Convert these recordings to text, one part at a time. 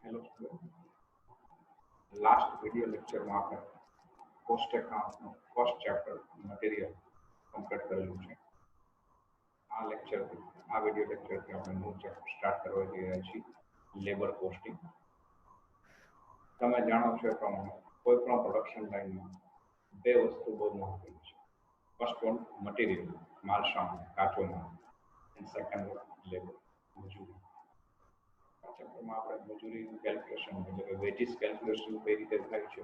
Hello student. Last video lecture માં આપણે cost account નો first chapter material complete કરેલું છે. આ lecture થી આ video lecture થી આપણે નવું chapter start કરવા જઈ રહ્યા છીએ labor costing. તમે જાણો છો એ પ્રમાણે કોઈ પણ પ્રોડક્શન લાઈનમાં બે વસ્તુ બહુ મહત્વની છે. ફર્સ્ટ વન મટીરિયલ, માલ સામાન, કાચો માલ, એન્ડ સેકન્ડ વન લેબર, મજૂરી. ચેપ્ટરમાં આપણે મજૂરીનું કેલ્ક્યુલેશન એટલે કે વેજીસ કેલ્ક્યુલેશન કઈ રીતે થાય છે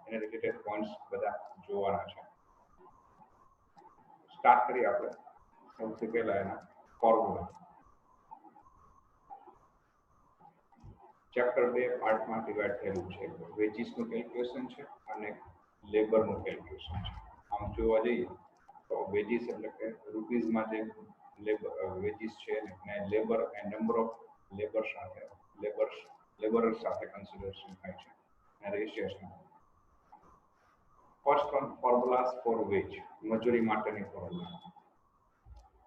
એને રિલેટેડ પોઈન્ટ્સ બધા જોવાના છે. સ્ટાર્ટ કરીએ આપણે સૌથી પહેલા એના ફોર્મ્યુલા. ચેપ્ટર 2 પાર્ટમાં ડિવાઈડ થયેલું છે. વેજીસનું કેલ્ક્યુલેશન છે અને લેબરનું કેલ્ક્યુલેશન છે. આમ જોવા જઈએ તો વેજીસ એટલે કે રૂપીઝમાં જે વેજીસ છે અને લેબર એ નંબર ઓફ લેબર સાથે લેબરર સાથે કન્સિડરેશન થાય છે અને ratio. First one formulas for wage, મજૂરી માટેની ફોર્મ્યુલા.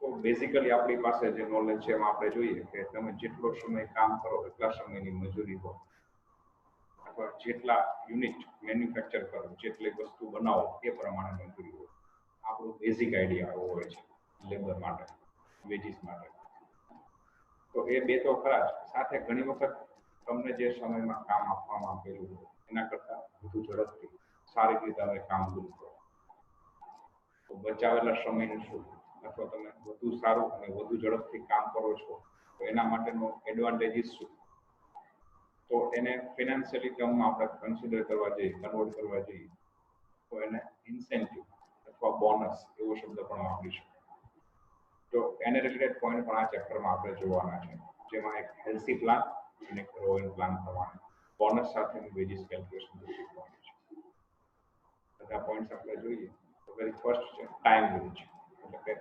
તો બેઝિકલી આપણી પાસે જે નોલેજ છે એમાં આપણે જોઈએ કે તમે જેટલો સમય કામ કરો એટલા સમયની મજૂરી હોય, અથવા જેટલા યુનિટ મેન્યુફેક્ચર કરો, જેટલી વસ્તુ બનાવો એ પ્રમાણે મજૂરી હોય. આપણો બેઝિક આઈડિયા આવો હોય છે લેબર માટે, વેજીસ માટે. તો એ બે તો ખરા જ, સાથે ઘણી વખત તમને જે સમયમાં કામ આપવામાં આવેલું હોય એના કરતાં વધુ ઝડપથી સારી રીતે તમે કામ પૂરું કરો તો બચાવેલા સમયનું શું, અથવા તમે વધુ સારું અને વધુ ઝડપથી કામ કરો છો તો એના માટેનો એડવાન્ટેજીસ શું, તો એને ફિનાન્શિયલી ટર્મમાં આપણે કન્સિડર કરવા જઈએ, કન્વર્ટ કરવા જઈએ તો એને ઇન્સેન્ટિવ અથવા બોનસ એવો શબ્દ પણ વાપરી શકાય. તો એને રિલેટેડ પોઈન્ટ પણ આ ચેપ્ટરમાં આપણે જોવાના છે, જેમાં એક હેલ્સી પ્લાન અને એક ગ્રોઈંગ પ્લાન પ્રમાણે બોનસ સાથેનું વેજીસ કેલ્ક્યુલેશન શીખવાનું છે. બધા પોઈન્ટ્સ આપણે જોઈએ તો વેરી ફર્સ્ટ છે ટાઈમ વેજ, એટલે કે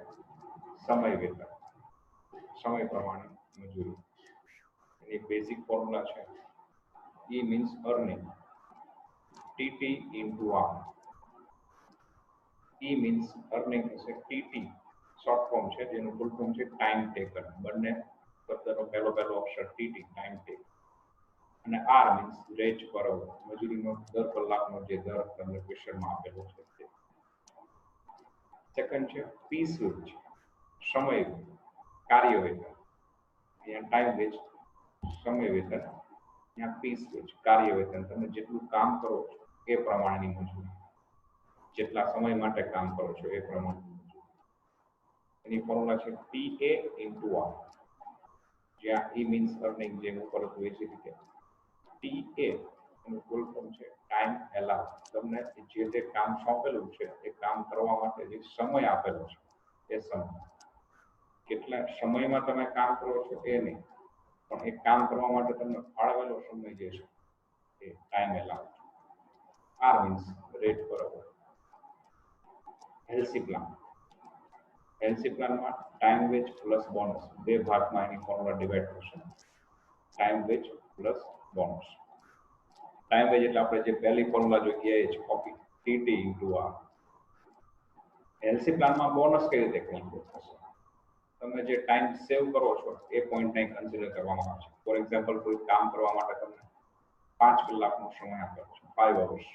સમય વેતન, સમય પ્રમાણે મજૂરી. એની બેઝિક ફોર્મ્યુલા છે E means earning, TT into R. E means earning હશે, TT શોર્ટ ફોર્મ છે જેનું ફૂલ ફોર્મ છે ટાઈમ ટેકન. બંને શબ્દનો પહેલો અક્ષર TT, ટાઈમ ટેક, અને R મીન્સ રેજ પર અવર, મજૂરીનો દર કલાકનો જે દર તમને ક્વેશ્ચનમાં આપેલો છે તે. સેકન્ડ છે પીસ વેજ, સમય કાર્ય વેતન. અહીંયા ટાઈમ વેજ સમય વેતન, અહીંયા પીસ વેજ કાર્ય વેતન. તમે જેટલું કામ કરો છો એ પ્રમાણેની મજૂરી, જેટલા સમય માટે કામ કરો છો એ પ્રમાણેની મજૂરી. એની ફોર્મ્યુલા છે PA into R, જ્યાં E means earning, જેમ ઉપર હતું એ જ રીતે. TA એનું ફૂલ ફોર્મ છે ટાઈમ એલાઉ, તમને જે તે કામ સોંપેલું છે એ કામ કરવા માટે જે સમય આપેલો છે એ સમય, કેટલા સમયમાં તમે કામ કરો છો એ નહીં, પણ એ કામ કરવા માટે તમને ફાળવેલો સમય જે છે એ time allow. R means rate per hour. હેલ્સી plan, હેલ્સી પ્લાનમાં ટાઈમ વેજ પ્લસ બોનસ બે ભાગમાં એની ફોર્મ્યુલા ડિવાઈડ થશે. Time wage plus bonus. Time veg એટલે આપણે જે પહેલી ફોર્મ્યુલા જોઈએ એ જ કોપી, TT into R. હેલ્સી પ્લાનમાં બોનસ કઈ રીતે કેલ્ક્યુલેટ થશે, તમે જે ટાઈમ સેવ કરો છો એ પોઈન્ટને કન્સિડર કરવામાં આવે છે. ફોર એક્ઝામ્પલ, કોઈ કામ કરવા માટે તમને 5 કલાકનો સમય આપેલો છે, 5 અવર્સ,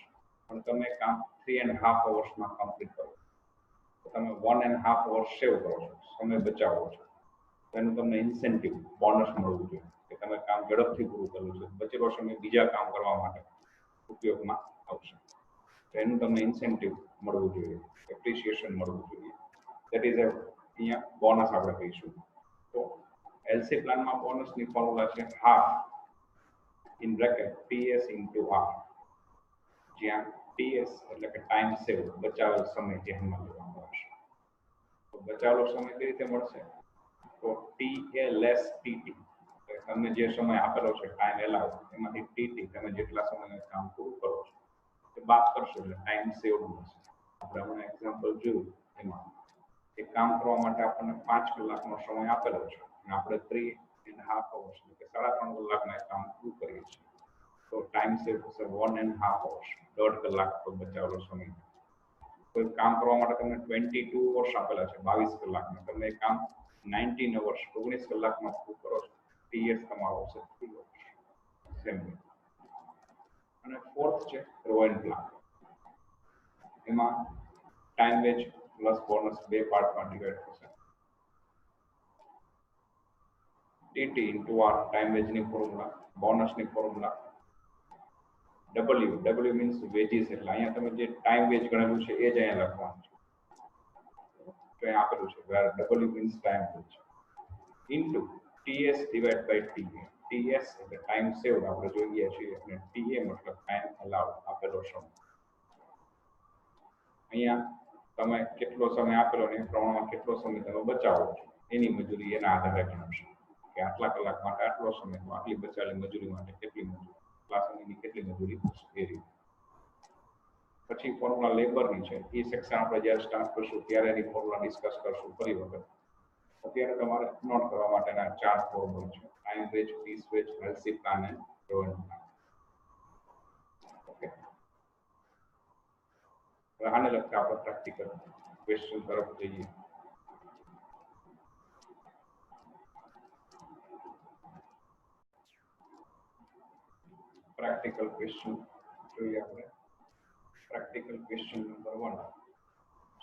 પણ તમે કામ 3.5 અવર્સમાં કમ્પ્લીટ કરો તો તમે 1.5 અવર્સ સેવ કરો છો, સમય બચાવો છો, તો એનું તમને ઇન્સેન્ટિવ બોનસ મળવું જોઈએ કે તમે કામ ઝડપથી પૂરું કર્યું છે, બચેલો સમય બીજા કામ કરવા માટે ઉપયોગમાં આવશે, તો એનું તમને ઇન્સેન્ટિવ મળવું જોઈએ, એપ્રિસિએશન મળવું જોઈએ. દેટ ઇઝ અહીંયા બોનસ આપણે કહીશું. તો એલસી પ્લાનમાં બોનસની ફોર્મ્યુલા છે half in bracket TS into R, જ્યાં TS એટલે કે ટાઈમ સેવ, બચાવેલ સમય ધ્યાનમાં લેવામાં આવશે. તો બચાવેલો સમય કઈ રીતે મળશે, તો TA લેસ TT, તમને જે સમય આપેલો છે ટાઈમ એલાઉ, એમાંથી TT તમે જેટલા સમયમાં કામ પૂરું કરો છો એ બાદ કરશો એટલે ટાઈમ સેવ મળશે. આપણે હમણાં એક્ઝામ્પલ જોયું એમાં એ કામ કરવા માટે આપણને 5 કલાકનો સમય આપેલો છે અને આપણે 3.5 અવર્સ એટલે કે 3.5 કલાકમાં કામ પૂરું કરીએ છીએ, તો ટાઈમ સેવ થશે 1.5 અવર્સ, 1.5 કલાક તો બચાવેલો સમય. કોઈ કામ કરવા માટે તમને 22 અવર્સ આપેલા છે, 22 કલાકમાં, તમે એ કામ 19 અવર્સ 19 કલાકમાં પૂરું કરો છો, TS તમારો આવશે 3 અવર્સ. સેમ અને ફોર્થ છે રો એન્ડ પ્લાન. એમાં ટાઈમ વેજ પ્લસ બોનસ બે પાર્ટમાં ડિવાઈડ થશે. ટીટી ઇન્ટુ આર ટાઈમ વેજની ફોર્મ્યુલા, બોનસની ફોર્મ્યુલા W મીન્સ વેજીસ, એટલે અહીંયા તમે જે ટાઈમ વેજ ગણેલું છે એ જ અહીંયા લખવાનું છે. તો અહીંયા આપેલું છે where W means time wage into TS divide by TA. TS એટલે ટાઈમ સેવડ આપણે જોઈએ છીએ અને TA મતલબ ટાઈમ અલાઉડ આપેલો સમય. અહીંયા તમે કેટલો સમય આપેલો ને એ પ્રમાણમાં કેટલો સમય તમે બચાવો છો એની મજૂરી એના આધારે ગણશે કે આટલા કલાક માટે આટલો સમય, તો આટલી બચાવેલી મજૂરી માટે કેટલી મજૂરી, આટલા સમયની કેટલી મજૂરી એ રીતે. પછી ફોર્મ્યુલા લેબરની છે એ સેક્શન આપણે જ્યારે સ્ટાર્ટ કરશું ત્યારે એની ફોર્મ્યુલા ડિસ્કસ કરશું ફરી વખત. અત્યારે તમારે નોટ કરવા માટેના 4 ફોર્મ્યુલા છે: time wage, piece wage, LC plan અને રો એન્ડ પ્લાન. ઓકે, હવે આને લગતા આપણે પ્રેક્ટિકલ ક્વેશ્ચન તરફ જઈએ. પ્રેક્ટિકલ ક્વેશ્ચન જોઈએ આપણે. Practical question number 1.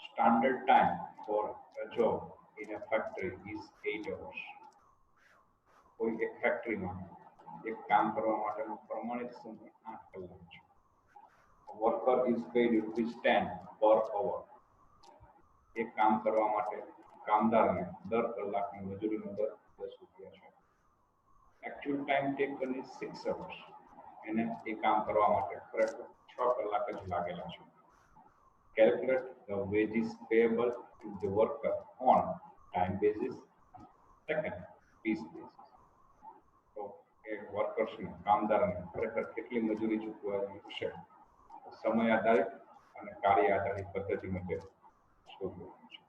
Standard time for a job in a factory is 8 hours. કોઈ એક ફેક્ટરીમાં એક કામ કરવા માટેનો પ્રમાણિત સમય 8 કલાક છે. Worker is paid ₹10 per hour. એક કામ કરવા માટે કામદારને દર કલાકની મજૂરીનો દર ₹10 છે. Actual time taken is 6 hours. એને એ કામ કરવા માટે ખરેખર 6 કલાક જ લાગેલા છે. Calculate the wages payable to the worker on time basis, second piece basis. તો એ વર્કર્સને કામદારને ખરેખર કેટલી મજૂરી ચૂકવવાની છે સમય આધારિત અને કાર્ય આધારિત પદ્ધતિ મુજબ શોધવાનું છે.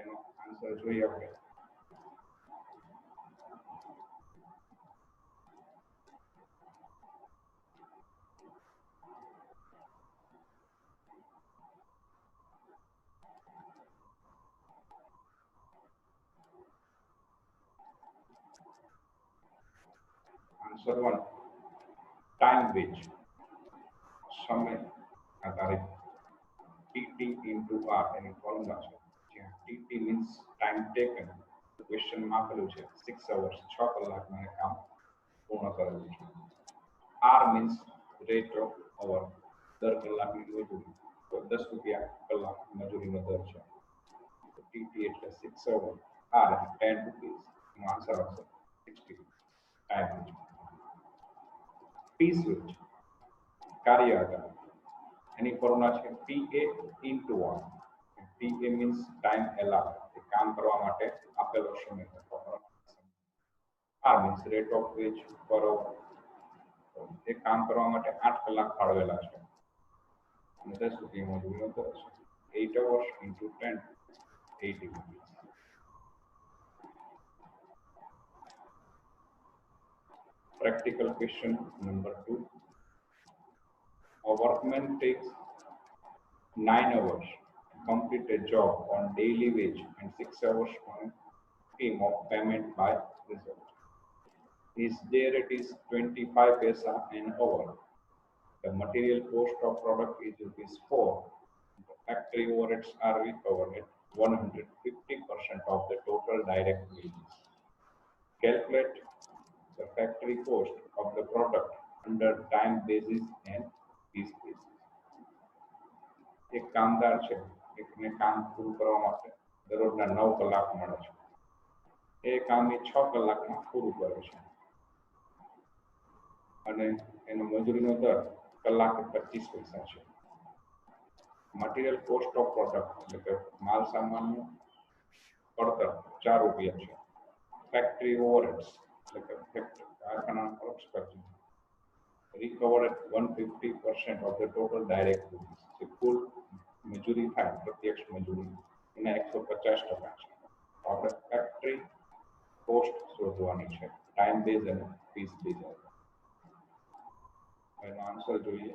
એનો આન્સર જોઈએ આપણે. આન્સર 1 ટાઈમ વેજ સમય આધારિત ટીટી ઇન્ટુ આર એની ફોર્મ્યુલા છે. જ્યાં ટીટી મીન્સ ટાઈમ ટેકન, ક્વેશ્ચનમાં આપેલું છે 6 અવર્સ, 6 કલાકમાં એ કામ પૂર્ણ કરેલું છે. R means rate of hour, દર કલાકની મજૂરી, તો ₹10 કલાક મજૂરીનો દર છે. ટીટી એટલે 6 અવર, આર એટલે ₹10, નો આન્સર આવશે 60 ટાઈમ વેજ. પીસ વેજ કાર્ય આધારિત, એની ફોર્મ્યુલા છે TA into R. TA means time allowed, એ કામ કરવા માટે આપેલો સમય. R means rate of wage per hour, એ કામ કરવા માટે 8 કલાક ફાળવેલા છે અને ₹10 મજૂરીનો દર છે. 8 hours into 10, 80 rupees. Practical question number 2. A workman takes 9 hours to complete a job on daily wage and 6 hours on a scheme of payment by result. His day rate is 25 paisa an hour. The material cost of product is ₹4. The factory overheads are recovered at 150% of the total direct wages. Calculate the factory cost of the product under time basis and piece basis. એક કામદાર છે, એકને કામ પૂરું કરવા માટે દરરોજના 9 કલાક મળે છે. એ કામ એ 6 કલાકમાં પૂરું કરે છે અને એનો મજૂરીનો દર કલાકે 25 પૈસા છે. મટીરિયલ કોસ્ટ ઓફ પ્રોડક્ટ એટલે કે માલ સામાનનું પડતર ₹4 છે. ફેક્ટરી ઓવરહેડ્સ એટલે કે કારખાના પરોક્ષ ખર્ચ recovered at 150% of the total direct wages. જે કુલ મજૂરી થાય પ્રત્યક્ષ મજૂરી એના 150% છે. આપણે ફેક્ટરી કોસ્ટ શોધવાની છે ટાઈમ બેઝ અને પીસ બેઝ. એનો આન્સર જોઈએ.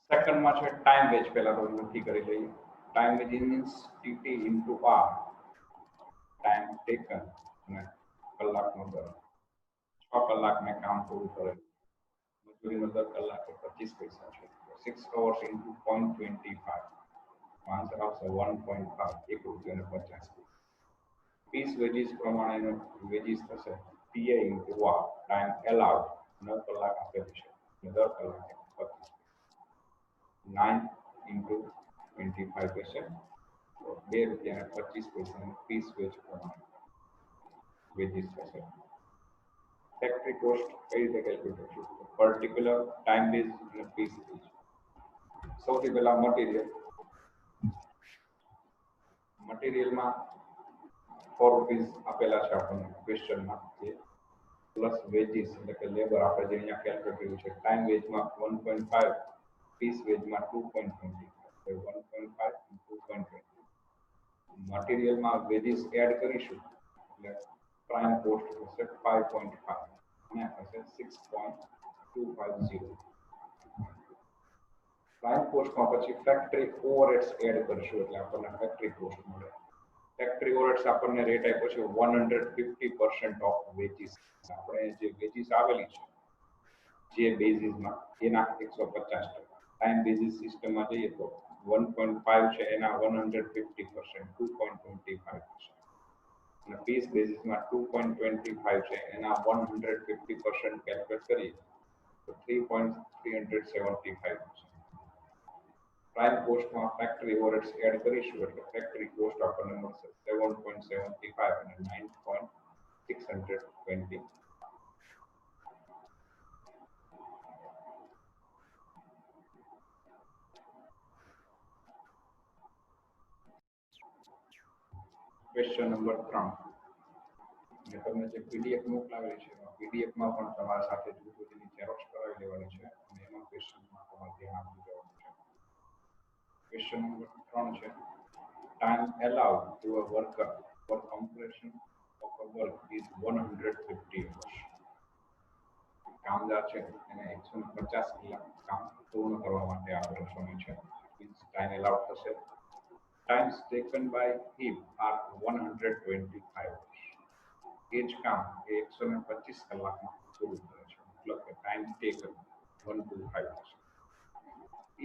સેકન્ડ માં છે ટાઈમ વેજ, પહેલા તો નક્કી કરી લઈએ. Time wage means TT into R, time taken અને કલાકનો દર. 6 કલાક મેં કામ પૂરું કરેલું, મજૂરીનો દર કલાકે 25 પૈસા છે. 6 hours into 0.25, આન્સર આવશે 1.5, ₹1.50. પીસ વેજીસ પ્રમાણે વેજીસ થશે TA into R, time allowed 9 કલાક આપેલું છે, દર કલાકે 25. 9 into 25%, તો ₹2.25 પીસ વેજ પ્રમાણે વેજીસ થશે. ફેક્ટરી કોસ્ટ કઈ રીતે કેલ્ક્યુલેટ કરશું? પર્ટિક્યુલર, ટાઈમ બેઝ અને પીસ બેઝ. સૌથી પહેલા મટીરિયલમાં ₹4 આપેલા છે આપણને ક્વેશ્ચનમાં, પ્લસ વેજીસ એટલે કે લેબર આપણે જે અહીંયા કેલ્ક્યુલેટ કર્યું છે. ટાઈમ વેજમાં 1.5, પીસ વેજમાં 2.25, 1.5 2.20. મટીરિયલમાં વેજીસ એડ કરીશું એટલે પ્રાઇમ કોસ્ટ થશે 5.5 અને થશે 6.250. પ્રાઇમ કોસ્ટમાં પછી ફેક્ટરી ઓવરહેડ્સ એડ કરીશું એટલે આપણને ફેક્ટરી કોસ્ટ મળે. ફેક્ટરી ઓવરહેડ્સ આપણને રેટ આપ્યો છે 150% ઓફ વેજીસ. આપણે જે વેજીસ આવેલી છે જે બેઝિસમાં એના 150%. ટાઈમ બેઝિસ સિસ્ટમમાં જઈએ તો 1.5 છે એના 150%, 2.25%. અને પીસ બેઝિસમાં 2.25 છે એના 150% કેલ્ક્યુલેટ કરીએ તો 3.375%. પ્રાઇમ કોસ્ટમાં ફેક્ટરી ઓવરહેડ્સ એડ કરીશું એટલે ફેક્ટરી કોસ્ટ આપણને મળશે 7.75 અને 9.620. Question number 3. મેં તમને જે પીડીએફ મોકલાવેલી છે પીડીએફમાં પણ તમારા સાથે જુદી ઝેરોક્સ કરાવી લેવાની છે અને એમાં ક્વેશ્ચનમાં તમારે ધ્યાન આપવું જવાનું છે. ક્વેશ્ચન નંબર 3 છે, time allowed to a worker for completion of a work is 150 hours. કામદાર છે એને 150 કલાક કામ પૂર્ણ કરવા માટે આપેલો સમય છે. મીન્સ ટાઈમ એલાઉડ થશે. Times taken by him are 125 hours. એ જ કામ એ 125 કલાકમાં પૂરું કરે છે, મતલબ કે time taken 125 hours.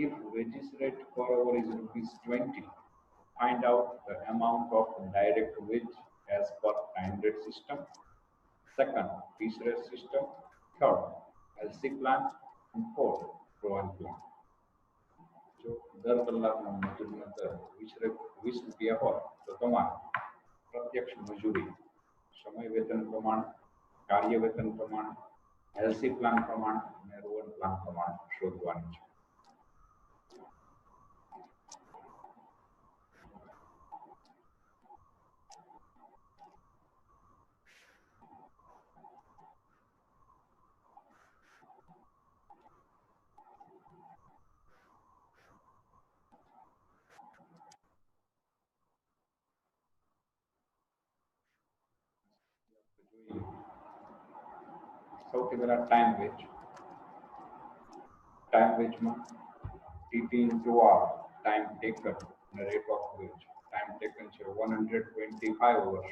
If wages rate per hour is ₹20, find out the amount of direct wage as per time rate system. Second, piece rate system. Third, LC plan. And fourth, Rowan plan. જો દર કલાકનો મજૂરીનો દર ₹20 હોય તો તમારે પ્રત્યક્ષ મજૂરી, સમય વેતન પ્રમાણ, કાર્ય વેતન પ્રમાણ, એલસી પ્લાન પ્રમાણ અને રોવન પ્લાન પ્રમાણ શોધવાની છે. સૌથી પહેલા ટાઈમ વેજ. ટાઈમ વેજમાં TT into R, time taken અને rate of wage. Time taken છે 125 અવર્સ,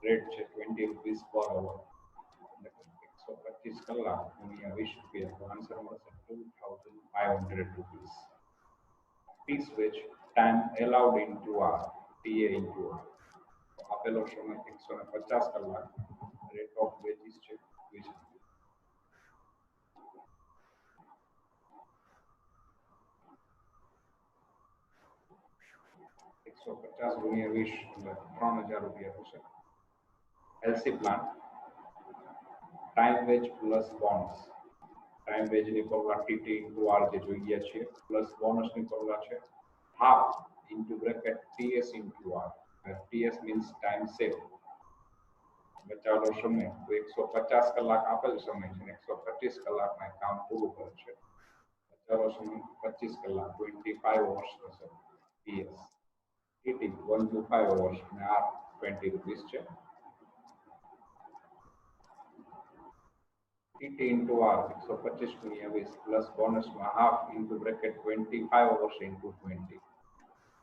રેટ છે ₹20 પર અવર, 125 કલાક ગુણ્યા ₹20, તો આન્સર મળશે ₹2500. Piece wage, time allowed into R, TA into R. આપેલો સમય 150 કલાક, રેટ ઓફ વેજીસ છે 20. ₹150 ગુણ્યા 20 એટલે ₹3000 થશે. Halsey plan, time wage plus bonus. Time વેજની ફોર્મ્યુલા ટીટી ઇન્ટુ આર જે જોઈએ છીએ, પ્લસ બોનસની ફોર્મ્યુલા છે half into bracket TS into R. TS means time save, બચાવેલો સમય. તો 150 કલાક આપેલ સમય છે, 125 કલાકમાં કામ પૂરું કરે છે. બચાવેલો સમય 25 કલાક, 25 hours થશે. ટીએસ, ટીટી 125 hours અને આર ₹20 છે. tt into r 125 ગુણ્યા 20 પ્લસ બોનસમાં half into bracket 25 hours into 20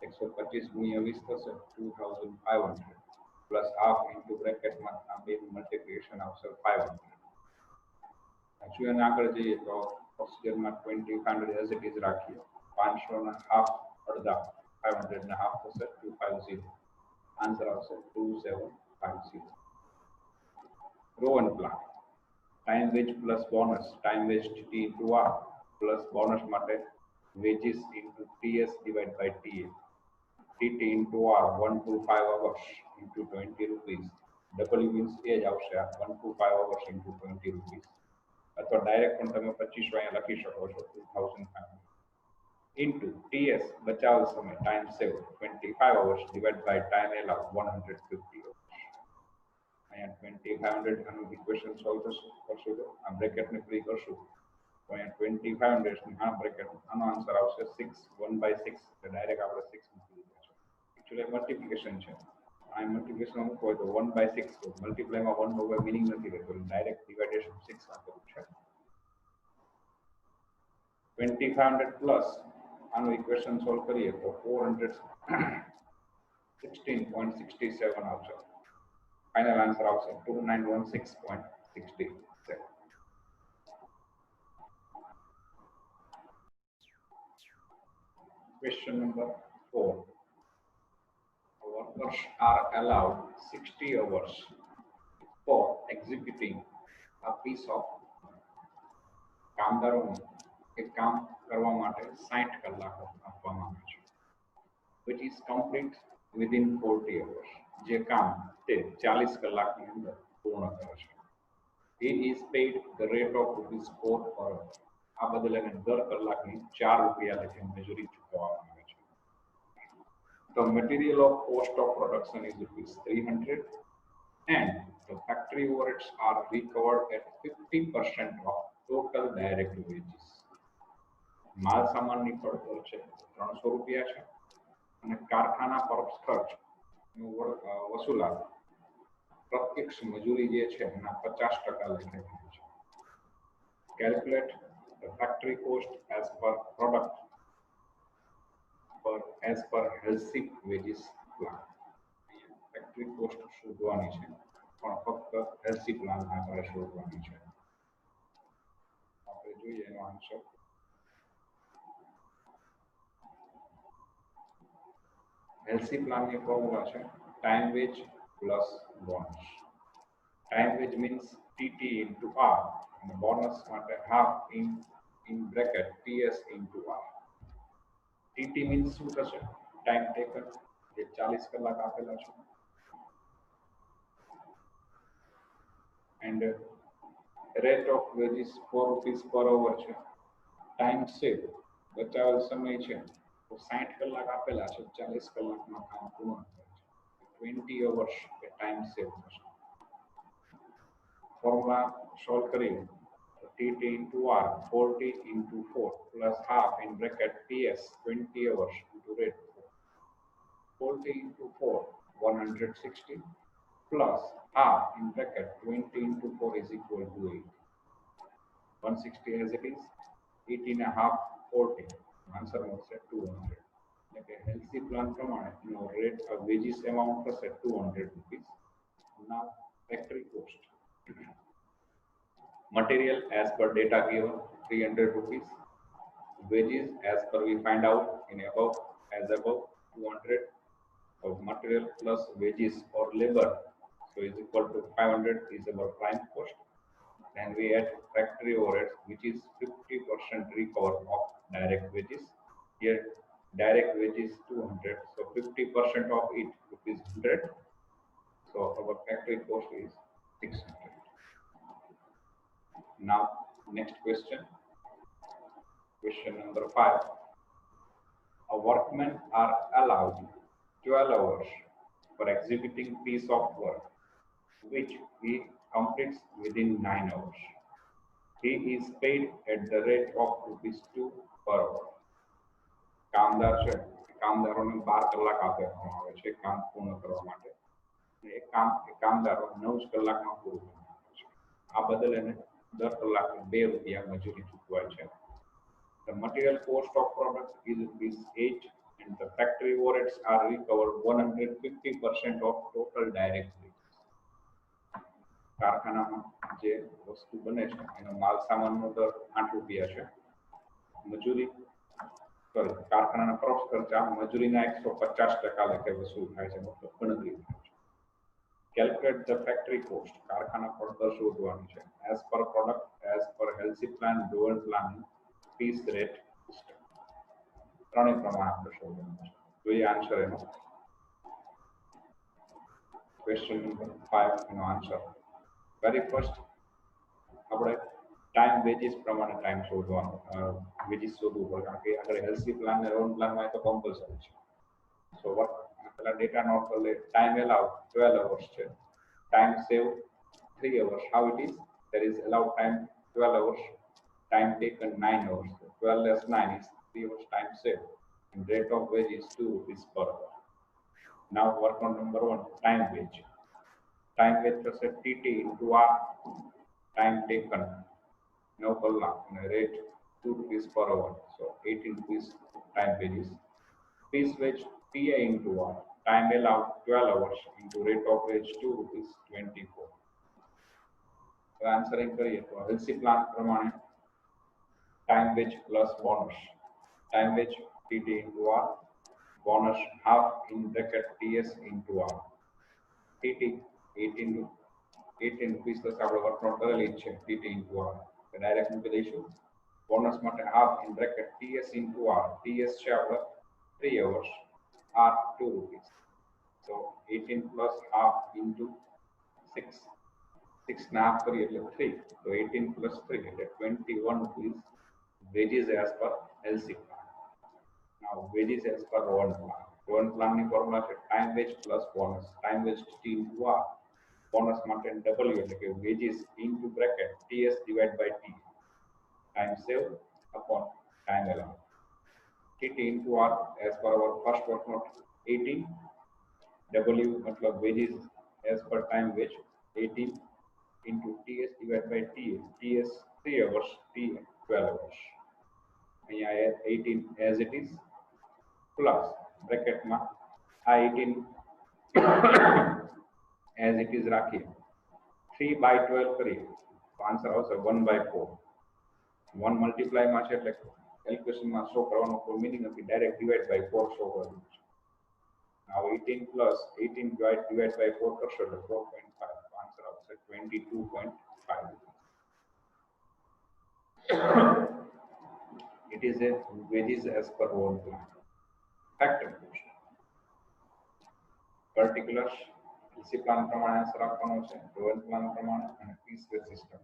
125 ગુણ્યા 20 થશે 2500 પ્લસ હાફ ઇન્ટુ બ્રેકેટમાં આ બે મલ્ટીપ્લિકેશન આવશે 500 હજુ એને આગળ જઈએ તો પ્રોસિજરમાં 2500 એઝ ઇટ ઇઝ રાખીએ 500 ના હાફ અડધા 500 ના હાફ થશે 250 આન્સર આવશે 2750 રોવન plan time wage plus bonus time wage t into r plus bonus માટે wages into ts divided by ta tt into r 125 hours into 20 rupees w means એ જ આવશે 125 hours into 20 rupees અથવા direct પણ તમે 2500 અહીંયા લખી શકો છો 2500 into ts બચાવ સમય time save 25 hours divided by time allowed 150 hours અહીંયા 2500 આનું ઇક્વેશન સોલ્વ કરશું તો આ બ્રેકેટને ફ્રી કરશું તો અહીંયા 2500 ની આ બ્રેકેટ આનો આન્સર આવશે 6 1/6 એટલે ડાયરેક્ટ આપણે 6 મૂકી દીધું છે એક્ચ્યુઅલી મલ્ટીપ્લિકેશન છે આ મલ્ટીપ્લિકેશન મૂકવો હોય તો 1/6 તો મલ્ટીપ્લાયમાં 1 નો કોઈ મીનિંગ નથી રહેતો ડાયરેક્ટ ડિવાઇડેશન 6 આપેલું છે 2500 પ્લસ આનું ઇક્વેશન સોલ્વ કરીએ તો 416.67 આવશે फाइनल आंसर આવશે 2916.67 question number 4 workers are allowed 60 hours for executing a piece of કામદારોને એક કામ કરવા માટે 60 કલાક આપવામાં આવે છે which is complete within 40 hours જે કામ તે 40 કલાકની અંદર પૂર્ણ કરે છે he is paid the rate of rupees 4 per hour આ બદલે એને દર કલાકની 4 રૂપિયા લેખે મજૂરી ચૂકવવામાં આવે છે the material of cost of production is rupees 300 and the factory overheads are recovered at 50% of total direct wages માલ સામાનની પડતર છે 300 રૂપિયા છે અને કારખાના પર ખર્ચ વસૂલા પ્રત્યક્ષ મજૂરી જે છે એના 50% લેખે થાય છે calculate the factory cost as per product per as per Halsey wages plan factory cost શોધવાની છે પણ ફક્ત હેલ્સી પ્લાન આધારે શોધવાની છે આપણે જોઈએ એનો આન્સર હેલ્સી પ્લાનની ફોર્મ્યુલા છે time wage plus bonus time wage means TT into R અને બોનસ માટે half in bracket TS into R TT means શું થશે ટાઈમ ટેકન જે 40 કલાક આપેલા છે and rate of wages 4 rupees per hour છે ટાઈમ સેવ બચાવેલ સમય છે તો 60 કલાક આપેલા છે 40 કલાકમાં કામ પૂર્ણ થાય છે 20 અવર્સ એ ટાઈમ સેવ થશે ફોર્મ્યુલા સોલ્વ કરીએ તો tt into r 40 into 4 plus half in bracket ts 20 hours into rate 40 into 4 160 plus half in bracket 20 into 4 is equal to 8 160 as it is 8 and a half 40 answer મળશે 200 એટલે કે Halsey plan પ્રમાણે નો rate of wages amount થશે 200 rupees now factory cost material as per data given 300 rupees wages as per we find out in above as above 200 of material plus wages or labor so is equal to 500 is our prime cost then we add factory overheads which is 50% recover of direct wages here direct wages 200 so 50% of it rupees 100 so our factory cost is 600 now next question number 5 a workmen are allowed 12 hours for executing piece of work which he completes within 9 hours he is paid at the rate of rupees 2 per hour કામદાર છે કામદારોને 12 કલાક આપવામાં આવે છે કામ પૂર્ણ કરવા માટે અને એ કામદારો 9 કલાકમાં પૂરું કરવામાં આવે છે આ બદલે એને દર કલાકે 2 રૂપિયા મજૂરી ચૂકવાય છે. The material cost of product is rupees 8 and the factory overheads are recovered 150% of total direct wages. કારખાનામાં જે વસ્તુ બને છે એનો માલ સામાનનો દર 8 રૂપિયા છે. મજૂરી કારખાનાના પરોક્ષ ખર્ચા મજૂરીના 150% લેખે વસૂલ થાય છે, મતલબ ગણતરી થાય છે. Calculate the factory cost, કારખાના પર દર શોધવાનું છે. As per product, as per healthy plan, dual plan, piece rate system. ત્રણેય પ્રમાણે આપણે શોધવાનું છે. જોઈએ આન્સર એનો. ક્વેશ્ચન નંબર 5 એનો આન્સર. વેરી ફર્સ્ટ આપણે ટાઈમ વેજીસ પ્રમાણે ટાઈમ શોધવાનો, વેજીસ શોધવું પડે, કારણ કે આગળ હેલ્થી પ્લાન ને રોન પ્લાનમાં એ તો કમ્પલસરી છે. સો પેલા ડેટા નોટ કરી લે. ટાઈમ એલાઉડ 12 અવર્સ છે. Time save 3 hours. How it is? There is allowed time 12 hours. Time taken 9 hours. 12 less 9 is 3 hours time saved. And rate of wage is 2 rupees per hour. Now work on number 1, time wage. Time wage is TT into R. Time taken 9 કલાક and rate 2 rupees per hour. So 18 rupees time wages. Piece wage PA into R. Time allowed 12 hours into rate of wage 2 rupees 24. So answering करिए तो healthy plan प्रमाणे time wage plus bonus. Time wage TT into R. Bonus half in bracket TS into R. TT 18 rupees plus આપણે workout કરેલી છે TT into R. તો direct મૂકી દઈશું. Bonus માટે half in bracket TS into R. TS છે આપણે 3 hours. R 2 rupees. So 18 plus half into 6. 6 ના half કરીએ એટલે 3. તો 18 plus 3 એટલે 21 rupees. Wages as per LC plan. Now wages as per RON plan. RON plan ની formula છે time wage plus bonus. Time wage T into R. Bonus માટે W એટલે કે wages into bracket TS divided by T. Time saved upon time allowed. TT into R as per our first work note 18. W मतलब wages as per time wage 18 into TS divided by T. TS 3 hours, T 12 hours. અહીંયા 18 as it is plus bracket માં આ 18 as it is રાખીએ. 3 by 12 કરીએ તો answer આવશે 1 by 4. 1 multiply માં છે એટલે કેલ્ક્યુલેશન માં શો કરવાનો કોઈ મીનિંગ નથી, ડાયરેક્ટ ડિવાઇડ બાય 4 શો કરવાનું છે. now 18 plus 18 divide by 4 કરશો એટલે 4.5. આન્સર આવશે 22.5. It is a wages as per RON plan. Factor cost. Particulars LC plan પ્રમાણે આન્સર આપવાનો છે, RON plan પ્રમાણે અને piece rate system.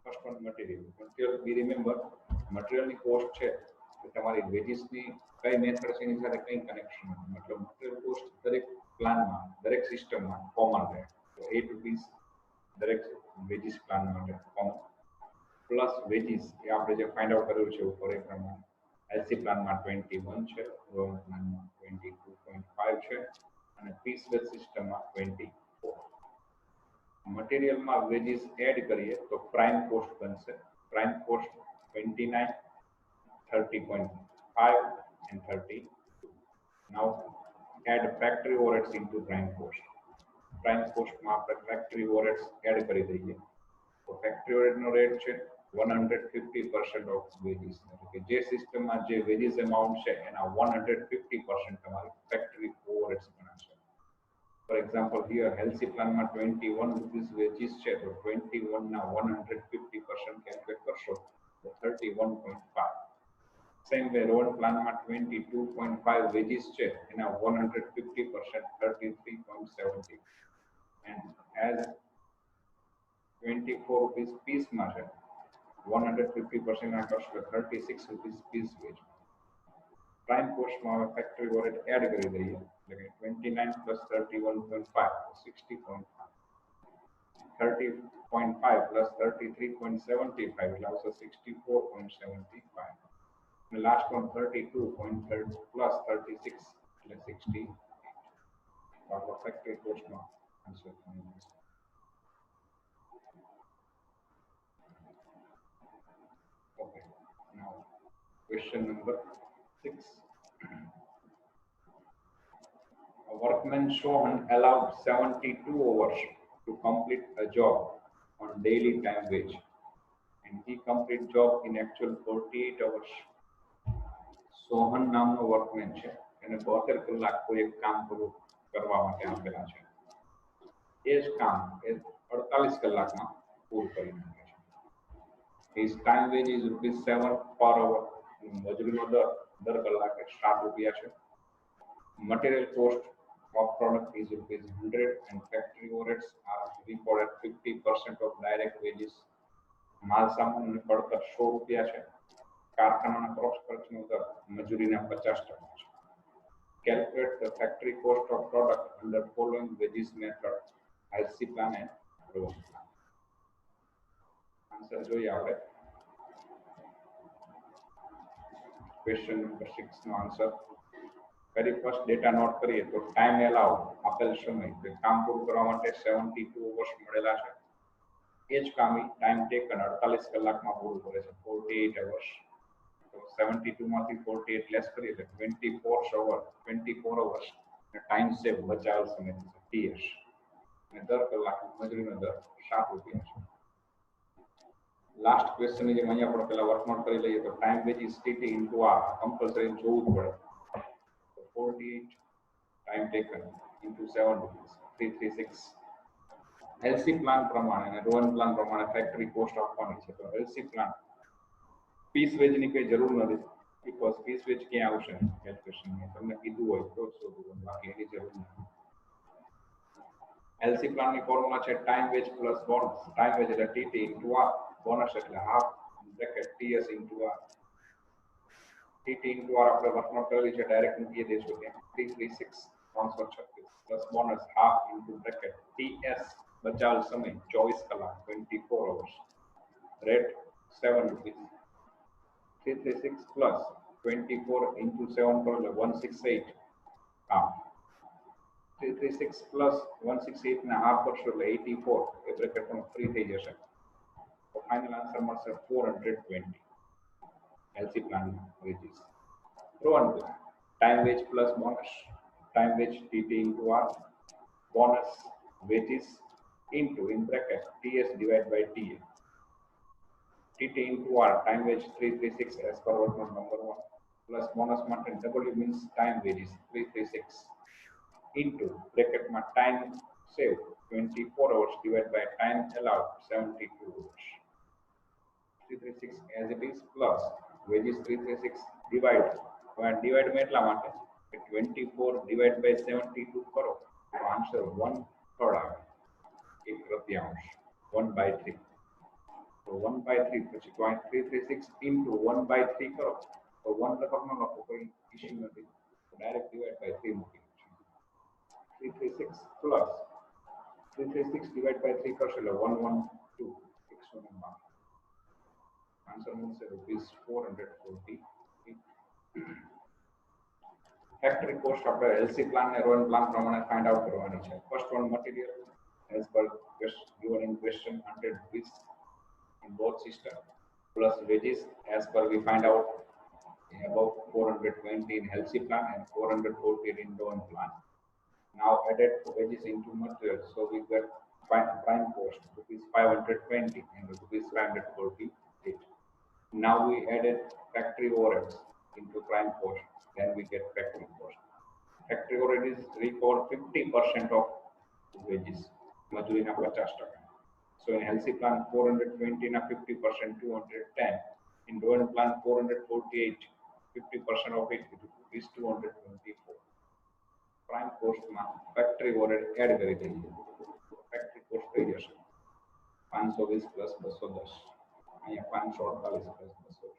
First one material. Material we remember material ની cost છે તો તમારી wages ની કઈ મેથડ છે એની સાથે કઈ કનેક્શન નથી. મતલબ material cost દરેક પ્લાનમાં દરેક સિસ્ટમમાં કોમન રહે. તો 8 રૂપિયા દરેક wages પ્લાન માટે કોમન. પ્લસ વેજીસ એ આપણે જે ફાઇન્ડ આઉટ કર્યું છે ઉપર એ પ્રમાણે એલસી પ્લાનમાં 21 છે, રોન પ્લાનમાં 22.5 છે અને પીસ વેજ સિસ્ટમમાં 24. મટીરીયલમાં વેજીસ એડ કરીએ તો પ્રાઇમ કોસ્ટ બનશે. Prime cost 29, 30.5 and 32. Now add factory overheads into prime cost. Prime cost માં આપણે factory overheads એડ કરી દઈએ તો factory overhead નો રેટ છે 150% of wages. એટલે કે જે સિસ્ટમમાં જે વેજીસ અમાઉન્ટ છે એના 150% તમારી ફેક્ટરી ઓવરહેડ્સ ગણાશે. ફોર એક્ઝામ્પલ હિયર હેલ્થી પ્લાનમાં 21 રૂપીસ વેજીસ છે તો 21 ના 150% કેલ્ક્યુલેટ કરશો તો 31.5. સેમ વે રોડ પ્લાનમાં 22.5 વેજીસ છે એના 150% 33.70 and as 24 rupees piece માં છે 150% ના કરશો 36 rupees piece wage. Prime cost માં ફેક્ટરી ઓવરહેડ એડ કરી દઈએ એટલે કે 29 plus 31.5 60.5. 30.5 plus 33.75 એટલે આવશે 64.75 and last one 32.30 plus 36 એટલે 68. our factory cost માં answer Question number 6. A workman Sohan allowed 72 hours to complete a job on daily time wage, and he completed job in actual 48 hours. Sohan નામનો workmen છે, એને 72 કલાક કોઈ એક કામ કરવા માટે આપેલા છે. એ જ કામ એ 48 કલાકમાં પૂરું કરી નાખે છે. His time wage is ₹7 per hour. મજૂરીનો દર કલાકે 7 રૂપિયા છે. Material cost of product is ₹100 and factory overheads are recorded 50% of direct wages. માલ સામાન અને પડતર 100 રૂપિયા છે. કારખાનાના ક્રોસ ખર્ચનો દર મજૂરીના 50% છે. Calculate the factory cost of product under following wages method, LC plan and RON plan. Answer જોઈએ આપણે. ક્વેશ્ચન નંબર 6 નો answer. Very first data note કરીએ તો ટાઈમ એલાઉડ આપેલ સમય કે કામ પૂરું કરવા માટે 72 અવર્સ મળેલા છે. એ જ કામ ટાઈમ ટેકન 48 કલાકમાં પૂરું કરે છે, 48 અવર્સ. તો 72 માંથી 48 લેસ કરીએ એટલે 24 અવર્સ ટાઈમ સેવ બચાવેલ સમય છે TS, અને દર કલાકે મજૂરીનો દર 7 રૂપિયા છે. લાસ્ટ ક્વેશ્ચન ની જેમ અહીંયા આપણે પહેલા વર્કઆઉટ કરી લઈએ તો time wages TT into R compulsory જોવું જ પડે. તો 48 time taken into 7 rupees 336. LC plan પ્રમાણે અને રોન પ્લાન પ્રમાણે ફેક્ટરી કોસ્ટ આપવાની છે. તો એલસી પ્લાન પીસ વેજ ની કોઈ જરૂર નથી, બીકોઝ પીસ વેજ ક્યાં આવશે કેલ્ક્યુલેશનમાં તમને કીધું હોય તો જ શોધવું, બાકી એની જરૂર નથી. એલસી પ્લાન ની ફોર્મ્યુલા છે time wage plus bonus. Time veg એટલે TT ઇન્ટુ R, બોનસ એટલે half bracket TS into R. TT into R આપણે વર્કઆઉટ કરેલી છે, ડાયરેક્ટ મૂકી દઈશું ત્યાં 336 336 plus bonus half into bracket TS બચાવેલ સમય 24 કલાક 24 hours, rate 7 rupees. 336 plus 24 into 7 કરો એટલે 168 કામ. 336 પ્લસ 168 ને હાફ કરશો એટલે 84, એ બ્રેકેટ પણ ફ્રી થઈ જશે. તો ફાઇનલ આન્સર મળશે 420. LC plan wages. Rowan plan time wage plus bonus. Time wage TT into R, bonus wages into in bracket TS divided by TA. TT into R, time wage 336 as per workman number 1, plus bonus માટે W means time wages 336 into bracket માં time save 24 hours divided by time allowed 72 hours. 336 as it is plus wages 336 divide માં એટલા માટે 24 divided by 72 કરો તો answer 1/3 આવે. 1/3 1/3. તો 1/3 પછી 0.336 into 1/3 કરો તો 1 લખવાનો લખો, કોઈ ઇશ્યુ નથી, ડાયરેક્ટ ડિવાઇડ બાય 3 મૂકી દો. 336 પ્લસ 336 ડિવાઇડ બાય 3 કરશો એટલે 112 112. આન્સર મળશે ₹440. ફેક્ટરી કોસ્ટ આપણે એલસી પ્લાન ને રોન પ્લાન પ્રમાણે ફાઇન્ડ આઉટ કરવાની છે. First one material as per given in question 100 rupees in both system, plus wages as per we find out about 420 in LC plan and 440 in DON plan. Now added wages into material, so we get prime cost ₹520 and ₹548. Now we added factory overheads into prime cost, then we get factory cost. Factory overhead is record 50% of wages, મજૂરીના 50%. So in LC plan 420 ના 50% 210. In DON plan 448 50% of it is 224. Prime cost માં factory overhead add કરી દઈએ. Factory cost થઈ જશે 520 plus 210. અહીંયા 548 plus 210.